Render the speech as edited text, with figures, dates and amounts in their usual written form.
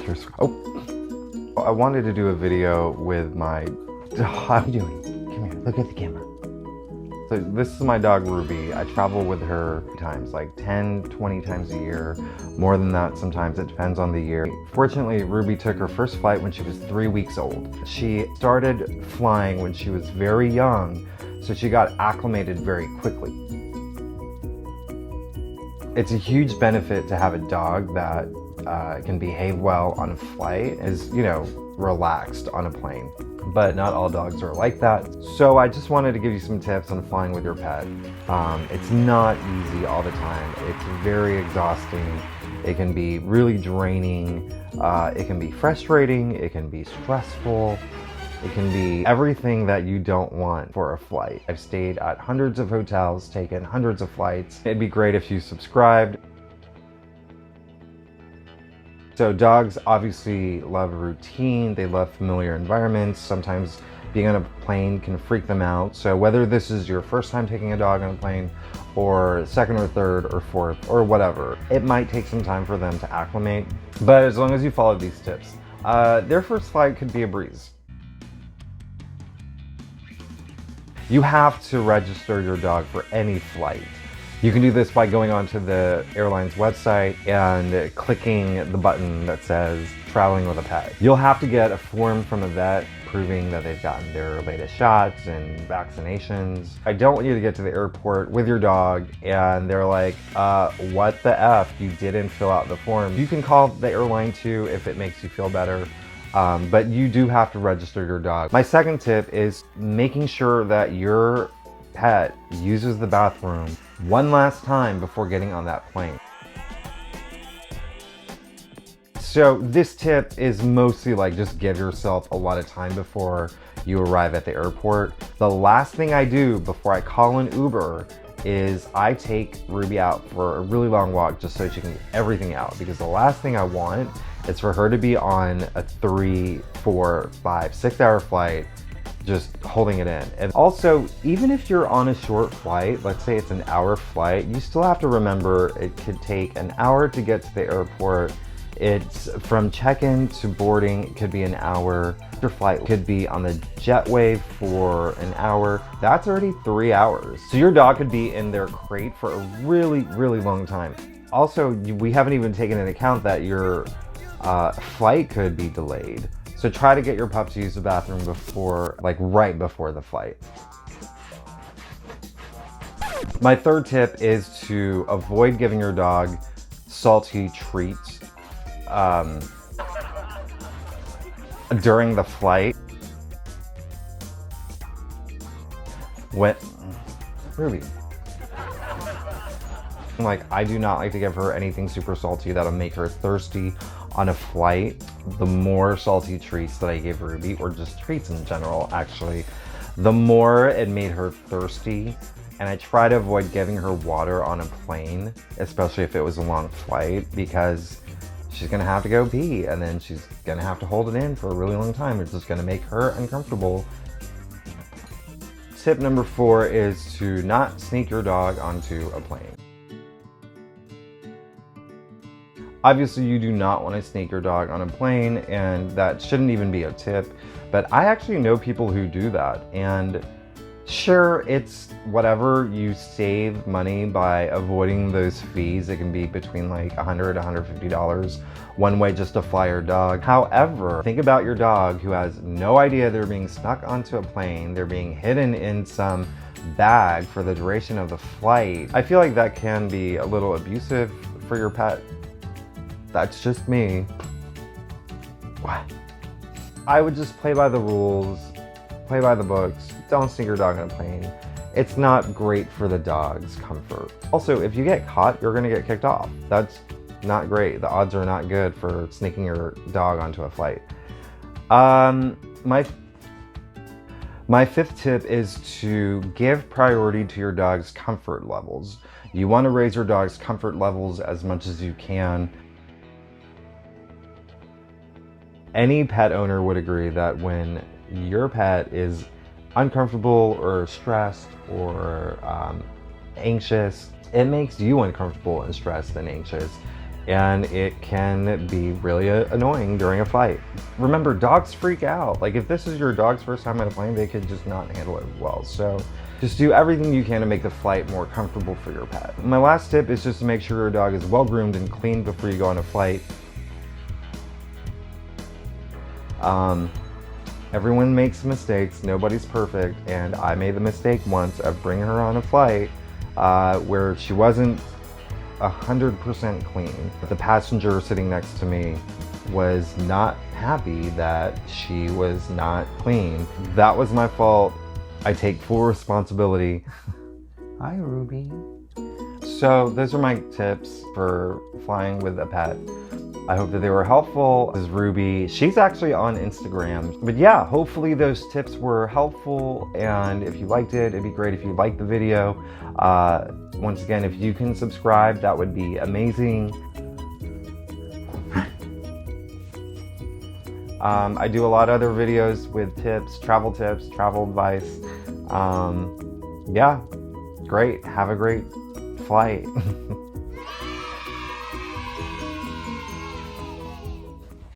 after school. Oh, I wanted to do a video with my... How are you doing? Come here, look at the camera. So this is my dog Ruby. I travel with her times, like 10, 20 times a year. More than that sometimes, it depends on the year. Fortunately, Ruby took her first flight when she was 3 weeks old. She started flying when she was very young, so she got acclimated very quickly. It's a huge benefit to have a dog that can behave well on a flight, is, you know, relaxed on a plane. But not all dogs are like that. So I just wanted to give you some tips on flying with your pet. It's not easy all the time. It's very exhausting. It can be really draining. It can be frustrating. It can be stressful. It can be everything that you don't want for a flight. I've stayed at hundreds of hotels, taken hundreds of flights. It'd be great if you subscribed. So dogs obviously love routine, they love familiar environments. Sometimes being on a plane can freak them out. So whether this is your first time taking a dog on a plane, or second or third or fourth or whatever, it might take some time for them to acclimate. But as long as you follow these tips, their first flight could be a breeze. You have to register your dog for any flight. You can do this by going onto the airline's website and clicking the button that says traveling with a pet. You'll have to get a form from a vet proving that they've gotten their latest shots and vaccinations. I don't want you to get to the airport with your dog and they're like, what the F, you didn't fill out the form. You can call the airline too if it makes you feel better. But you do have to register your dog. My second tip is making sure that your pet uses the bathroom one last time before getting on that plane. So this tip is mostly like just give yourself a lot of time before you arrive at the airport. The last thing I do before I call an Uber is I take Ruby out for a really long walk just so she can get everything out, because the last thing I want is for her to be on a 3, 4, 5, 6 hour flight just holding it in. And also, even if you're on a short flight, let's say it's an hour flight, you still have to remember it could take an hour to get to the airport. It's from check-in to boarding, it could be an hour. Your flight could be on the jetway for an hour. That's already 3 hours. So your dog could be in their crate for a really, really long time. Also, we haven't even taken into account that your flight could be delayed. So try to get your pup to use the bathroom before, like right before the flight. My third tip is to avoid giving your dog salty treats during the flight. Ruby. Like, I do not like to give her anything super salty that'll make her thirsty on a flight. The more salty treats that I gave Ruby, or just treats in general actually, the more it made her thirsty. And I try to avoid giving her water on a plane, especially if it was a long flight, because she's gonna have to go pee and then she's gonna have to hold it in for a really long time. It's just gonna make her uncomfortable. Tip number 4 is to not sneak your dog onto a plane. Obviously, you do not want to sneak your dog on a plane, and that shouldn't even be a tip, but I actually know people who do that. And sure, it's whatever, you save money by avoiding those fees. It can be between like $100 to $150 one way just to fly your dog. However, think about your dog who has no idea they're being snuck onto a plane. They're being hidden in some bag for the duration of the flight. I feel like that can be a little abusive for your pet. That's just me. What? I would just play by the rules, play by the books. Don't sneak your dog on a plane. It's not great for the dog's comfort. Also, if you get caught, you're gonna get kicked off. That's not great. The odds are not good for sneaking your dog onto a flight. My 5th tip is to give priority to your dog's comfort levels. You want to raise your dog's comfort levels as much as you can. Any pet owner would agree that when your pet is uncomfortable or stressed or anxious, it makes you uncomfortable and stressed and anxious. and it can be really annoying during a flight. Remember, dogs freak out. Like, if this is your dog's first time on a plane, they could just not handle it well. So just do everything you can to make the flight more comfortable for your pet. My last tip is just to make sure your dog is well groomed and clean before you go on a flight. Everyone makes mistakes, nobody's perfect, and I made the mistake once of bringing her on a flight where she wasn't 100% clean. The passenger sitting next to me was not happy that she was not clean. That was my fault. I take full responsibility. Hi, Ruby. So those are my tips for flying with a pet. I hope that they were helpful. This is Ruby. She's actually on Instagram. But yeah, hopefully those tips were helpful. And if you liked it, it'd be great if you liked the video. Once again, if you can subscribe, that would be amazing. I do a lot of other videos with tips, travel advice. Yeah, great. Have a great flight.